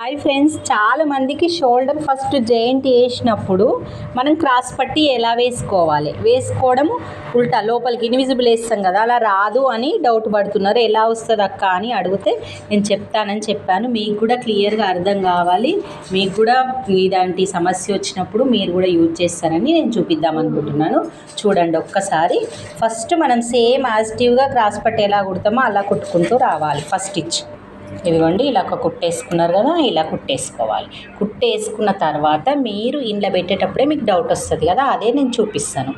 Hi friends, చాలా మందికి shoulder first joint వేసినప్పుడు మనం క్రాస్ పట్టి ఎలా వేసుకోవడం ఉల్టా లోపలికి ఇన్విజిబుల్ వేస్తాం కదా, అలా రాదు అని డౌట్ పడుతున్నారు. ఎలా వస్తుంది అక్క అని అడిగితే నేను చెప్తానని చెప్పాను. మీకు కూడా క్లియర్గా అర్థం కావాలి, మీకు కూడా ఇలాంటి సమస్య వచ్చినప్పుడు మీరు కూడా యూజ్ చేస్తారని నేను చూపిద్దాం అనుకుంటున్నాను. చూడండి ఒక్కసారి. ఫస్ట్ మనం సేమ్ యాజిటివ్గా క్రాస్ పట్టి ఎలా కుడతామో అలా కుట్టుకుంటూ రావాలి. ఫస్ట్ స్టిచ్ ఇదిగోండి, ఇలా ఒక కుట్టేసుకున్నారు కదా, ఇలా కుట్టేసుకోవాలి. కుట్టేసుకున్న తర్వాత మీరు ఇంట్లో పెట్టేటప్పుడే మీకు డౌట్ వస్తుంది కదా, అదే నేను చూపిస్తాను.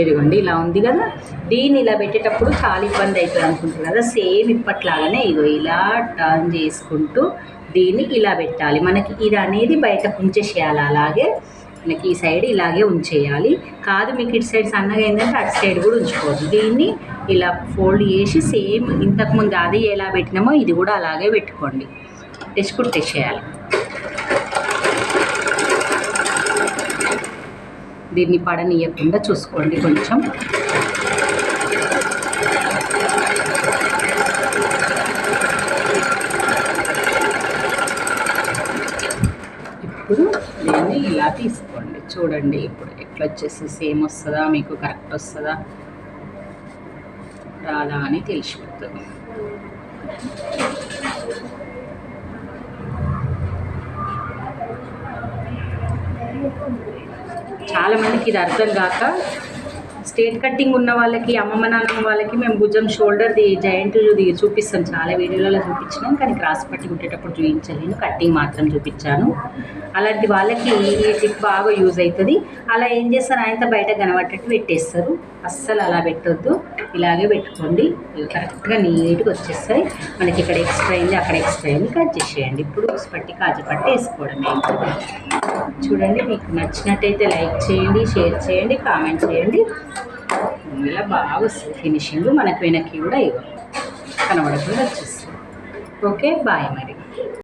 ఇదిగోండి, ఇలా ఉంది కదా, దీన్ని ఇలా పెట్టేటప్పుడు చాలా ఇబ్బంది అవుతుంది అనుకుంటారు కదా, సేమ్ ఇప్పట్లాగానే ఇగో ఇలా టర్న్ చేసుకుంటూ దీన్ని ఇలా పెట్టాలి. మనకి ఇది అనేది బయట ఉంచేసేయాలి. అలాగే మనకి ఈ సైడ్ ఇలాగే ఉంచేయాలి. కాదు మీకు ఇటు సైడ్ సన్నగా అయిందంటే అటు సైడ్ కూడా ఉంచుకోవద్దు. దీన్ని ఇలా ఫోల్డ్ చేసి సేమ్ ఇంతకుముందు అది ఎలా పెట్టినామో ఇది కూడా అలాగే పెట్టుకోండి. కుట్టేసేయాలి. దీన్ని పడనీయకుండా చూసుకోండి కొంచెం. ఇప్పుడు దీన్ని ఇలా తీసుకోండి. చూడండి ఇప్పుడు ఎట్లా వచ్చేసి సేమ్ వస్తుందా, మీకు కరెక్ట్ వస్తుందా రాదా అని తెలిసిపోతుంది. చాలామందికి ఇది అర్థం కాక స్ట్రేట్ కట్టింగ్ ఉన్న వాళ్ళకి, అమ్మమ్మ నాన్నమ్మ వాళ్ళకి మేము భుజం షోల్డర్ది జాయింట్ చూపిస్తాం, చాలా వీడియోలలో చూపించినాం. కానీ క్రాస్ పట్టి కుట్టేటప్పుడు చూపించలేను, కట్టింగ్ మాత్రం చూపించాను. అలాంటి వాళ్ళకి ఈ టిప్ బాగా యూజ్ అవుతుంది. అలా ఏం చేస్తారు, ఆయనతో బయట కనబట్టేట్టు పెట్టేస్తారు. అస్సలు అలా పెట్టొద్దు, ఇలాగే పెట్టుకోండి. కరెక్ట్గా నీట్గా వచ్చేస్తాయి. మనకి ఇక్కడ ఎక్స్ట్రా అయింది, అక్కడ ఎక్స్ట్రా అయింది, కట్ చేసేయండి. ఇప్పుడు పట్టి కాజు పట్టి వేసుకోవడమే. చూడండి, మీకు నచ్చినట్టయితే లైక్ చేయండి, షేర్ చేయండి, కామెంట్ చేయండి. ఇలా బాగా వస్తుంది ఫినిషింగ్. మనకు వెనక్కి కూడా ఇవ్వ కనబడకుండా వచ్చేస్తుంది. ఓకే, బాయ్ మరి.